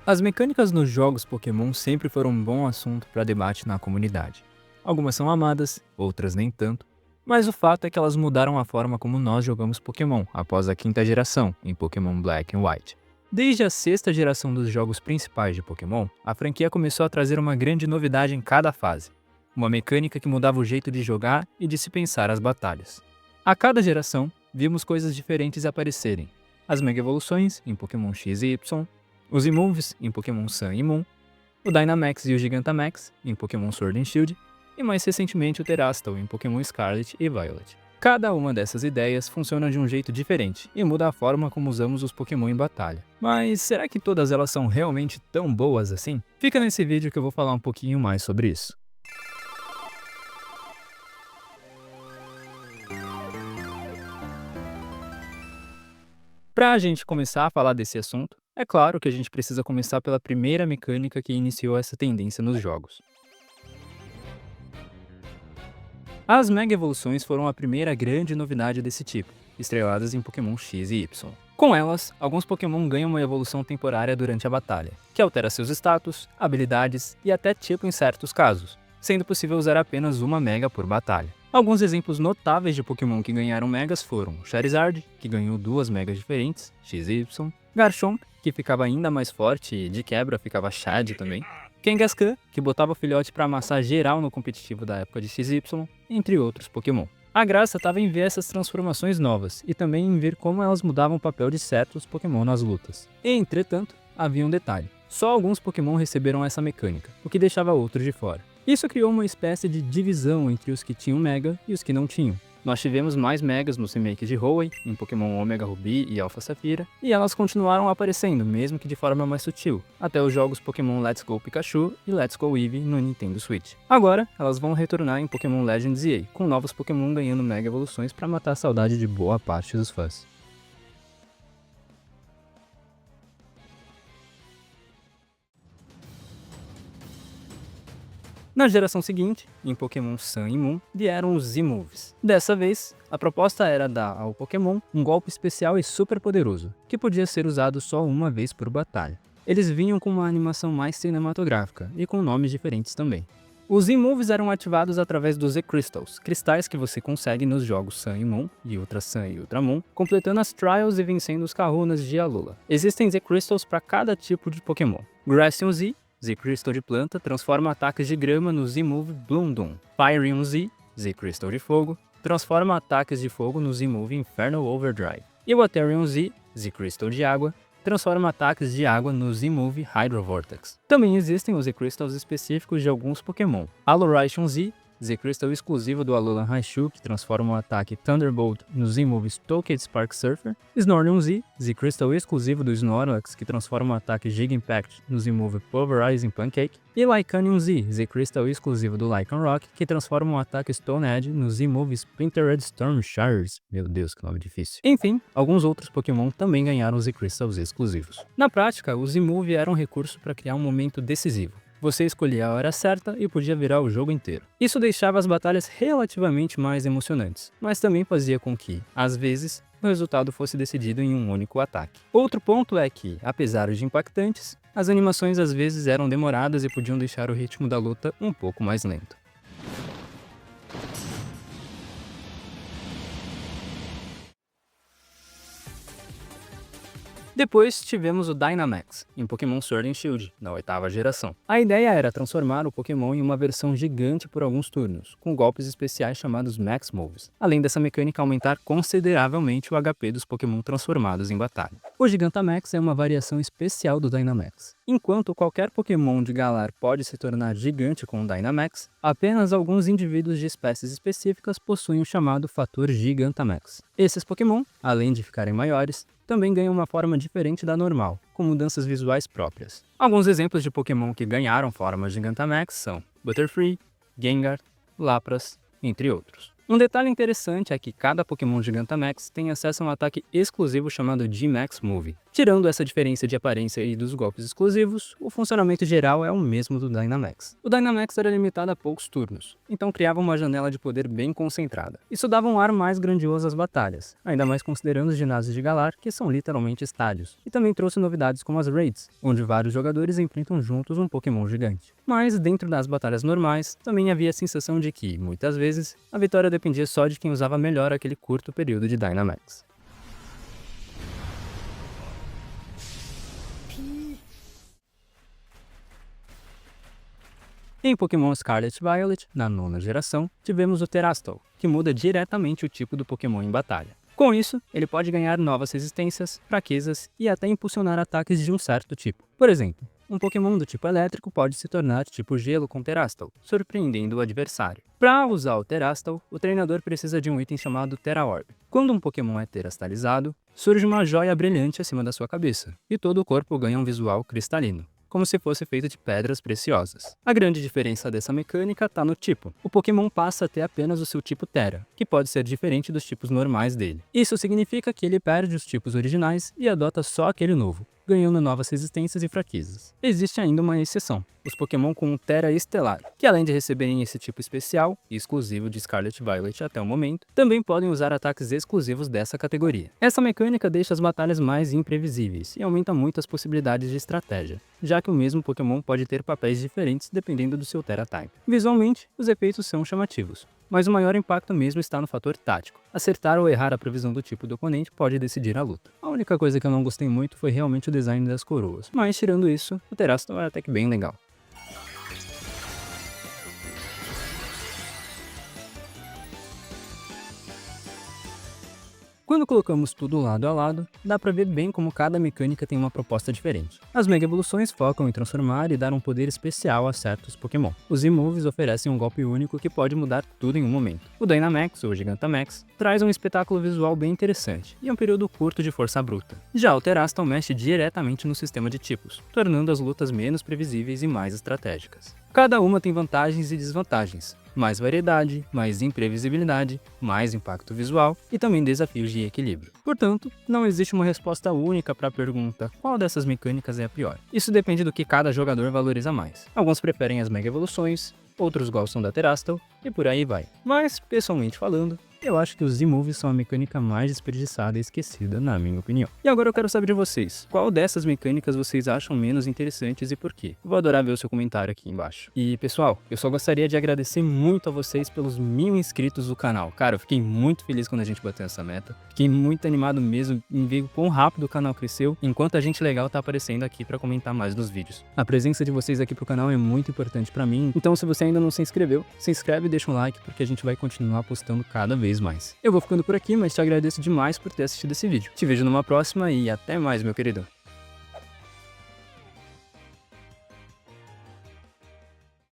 As mecânicas nos jogos Pokémon sempre foram um bom assunto para debate na comunidade. Algumas são amadas, outras nem tanto, mas o fato é que elas mudaram a forma como nós jogamos Pokémon após a quinta geração, em Pokémon Black and White. Desde a sexta geração dos jogos principais de Pokémon, a franquia começou a trazer uma grande novidade em cada fase. Uma mecânica que mudava o jeito de jogar e de se pensar as batalhas. A cada geração, vimos coisas diferentes aparecerem. As Mega Evoluções, em Pokémon X e Y, os Emoves, em Pokémon Sun e Moon, o Dynamax e o Gigantamax, em Pokémon Sword and Shield, e mais recentemente o Terastal, em Pokémon Scarlet e Violet. Cada uma dessas ideias funciona de um jeito diferente e muda a forma como usamos os Pokémon em batalha. Mas será que todas elas são realmente tão boas assim? Fica nesse vídeo que eu vou falar um pouquinho mais sobre isso. Para a gente começar a falar desse assunto, é claro que a gente precisa começar pela primeira mecânica que iniciou essa tendência nos jogos. As Mega Evoluções foram a primeira grande novidade desse tipo, estreladas em Pokémon X e Y. Com elas, alguns Pokémon ganham uma evolução temporária durante a batalha, que altera seus status, habilidades e até tipo em certos casos, sendo possível usar apenas uma Mega por batalha. Alguns exemplos notáveis de Pokémon que ganharam Megas foram Charizard, que ganhou duas Megas diferentes, X e Y, Garchomp, que ficava ainda mais forte e de quebra ficava Chad também, Kangaskhan, que botava o filhote pra amassar geral no competitivo da época de XY, entre outros Pokémon. A graça estava em ver essas transformações novas e também em ver como elas mudavam o papel de certos Pokémon nas lutas. E, entretanto, havia um detalhe. Só alguns Pokémon receberam essa mecânica, o que deixava outros de fora. Isso criou uma espécie de divisão entre os que tinham Mega e os que não tinham. Nós tivemos mais Megas nos remakes de Hoenn, em Pokémon Omega Ruby e Alpha Safira, e elas continuaram aparecendo, mesmo que de forma mais sutil, até os jogos Pokémon Let's Go Pikachu e Let's Go Eevee no Nintendo Switch. Agora, elas vão retornar em Pokémon Legends EA, com novos Pokémon ganhando Mega Evoluções para matar a saudade de boa parte dos fãs. Na geração seguinte, em Pokémon Sun e Moon, vieram os Emoves. Dessa vez, a proposta era dar ao Pokémon um golpe especial e super poderoso, que podia ser usado só uma vez por batalha. Eles vinham com uma animação mais cinematográfica e com nomes diferentes também. Os Emoves eram ativados através dos Z-Crystals, cristais que você consegue nos jogos Sun e Moon, e Ultra Sun e Ultra Moon, completando as Trials e vencendo os Kahunas de Alola. Existem Z-Crystals para cada tipo de Pokémon. Gracian Z, Z-Crystal de planta, transforma ataques de grama no Z-Move Bloom. Firion Z, Z-Crystal de fogo, transforma ataques de fogo no Z-Move Infernal Overdrive. E o Waterion Z, Z-Crystal de água, transforma ataques de água no Z-Move Hydro Vortex. Também existem os Z-Crystals específicos de alguns Pokémon. Aloration Z, Z-Crystal exclusivo do Alolan Raichu, que transforma o ataque Thunderbolt no Z-Move Stoked Spark Surfer. Snorlax Z, Z-Crystal exclusivo do Snorlax, que transforma o ataque Giga Impact no Z-Move Pulverizing Pancake. E Lycanium Z, Z-Crystal exclusivo do Lycanroc, que transforma o ataque Stone Edge no Z-Move Splintered Storm Showers. Meu Deus, que nome difícil. Enfim, alguns outros Pokémon também ganharam Z-Crystals exclusivos. Na prática, o Z-Move era um recurso para criar um momento decisivo. Você escolhia a hora certa e podia virar o jogo inteiro. Isso deixava as batalhas relativamente mais emocionantes, mas também fazia com que, às vezes, o resultado fosse decidido em um único ataque. Outro ponto é que, apesar de impactantes, as animações às vezes eram demoradas e podiam deixar o ritmo da luta um pouco mais lento. Depois tivemos o Dynamax, em Pokémon Sword and Shield, na oitava geração. A ideia era transformar o Pokémon em uma versão gigante por alguns turnos, com golpes especiais chamados Max Moves, além dessa mecânica aumentar consideravelmente o HP dos Pokémon transformados em batalha. O Gigantamax é uma variação especial do Dynamax. Enquanto qualquer Pokémon de Galar pode se tornar gigante com o Dynamax, apenas alguns indivíduos de espécies específicas possuem o chamado fator Gigantamax. Esses Pokémon, além de ficarem maiores, também ganham uma forma diferente da normal, com mudanças visuais próprias. Alguns exemplos de Pokémon que ganharam forma Gigantamax são Butterfree, Gengar, Lapras, entre outros. Um detalhe interessante é que cada Pokémon Gigantamax tem acesso a um ataque exclusivo chamado G-Max Move. Tirando essa diferença de aparência e dos golpes exclusivos, o funcionamento geral é o mesmo do Dynamax. O Dynamax era limitado a poucos turnos, então criava uma janela de poder bem concentrada. Isso dava um ar mais grandioso às batalhas, ainda mais considerando os ginásios de Galar, que são literalmente estádios. E também trouxe novidades como as Raids, onde vários jogadores enfrentam juntos um Pokémon gigante. Mas dentro das batalhas normais, também havia a sensação de que, muitas vezes, a vitória dependia só de quem usava melhor aquele curto período de Dynamax. Em Pokémon Scarlet Violet, na 9ª geração, tivemos o Terastal, que muda diretamente o tipo do Pokémon em batalha. Com isso, ele pode ganhar novas resistências, fraquezas e até impulsionar ataques de um certo tipo. Por exemplo, um Pokémon do tipo elétrico pode se tornar tipo gelo com Terastal, surpreendendo o adversário. Para usar o Terastal, o treinador precisa de um item chamado Tera Orb. Quando um Pokémon é terastalizado, surge uma joia brilhante acima da sua cabeça, e todo o corpo ganha um visual cristalino, como se fosse feito de pedras preciosas. A grande diferença dessa mecânica está no tipo. O Pokémon passa a ter apenas o seu tipo Tera, que pode ser diferente dos tipos normais dele. Isso significa que ele perde os tipos originais e adota só aquele novo, ganhando novas resistências e fraquezas. Existe ainda uma exceção, os Pokémon com um Tera Estelar, que além de receberem esse tipo especial e exclusivo de Scarlet Violet até o momento, também podem usar ataques exclusivos dessa categoria. Essa mecânica deixa as batalhas mais imprevisíveis e aumenta muito as possibilidades de estratégia, já que o mesmo Pokémon pode ter papéis diferentes dependendo do seu Tera Type. Visualmente, os efeitos são chamativos, mas o maior impacto mesmo está no fator tático. Acertar ou errar a previsão do tipo do oponente pode decidir a luta. A única coisa que eu não gostei muito foi realmente o design das coroas, mas tirando isso, o Terastal é até que bem legal. Quando colocamos tudo lado a lado, dá pra ver bem como cada mecânica tem uma proposta diferente. As Mega Evoluções focam em transformar e dar um poder especial a certos Pokémon. Os Z-Moves oferecem um golpe único que pode mudar tudo em um momento. O Dynamax, ou Gigantamax, traz um espetáculo visual bem interessante e um período curto de força bruta. Já o Terastal mexe diretamente no sistema de tipos, tornando as lutas menos previsíveis e mais estratégicas. Cada uma tem vantagens e desvantagens, mais variedade, mais imprevisibilidade, mais impacto visual e também desafios de equilíbrio. Portanto, não existe uma resposta única para a pergunta qual dessas mecânicas é a pior. Isso depende do que cada jogador valoriza mais. Alguns preferem as Mega Evoluções, outros gostam da Terastal e por aí vai. Mas, pessoalmente falando, eu acho que os Z-Moves são a mecânica mais desperdiçada e esquecida, na minha opinião. E agora eu quero saber de vocês, qual dessas mecânicas vocês acham menos interessantes e por quê? Vou adorar ver o seu comentário aqui embaixo. E pessoal, eu só gostaria de agradecer muito a vocês pelos 1000 inscritos do canal. Cara, eu fiquei muito feliz quando a gente bateu essa meta. Fiquei muito animado mesmo em ver o quão rápido o canal cresceu, enquanto a gente legal tá aparecendo aqui pra comentar mais nos vídeos. A presença de vocês aqui pro canal é muito importante pra mim, então se você ainda não se inscreveu, se inscreve e deixa um like porque a gente vai continuar postando cada vez mais. Eu vou ficando por aqui, mas te agradeço demais por ter assistido esse vídeo. Te vejo numa próxima e até mais, meu querido.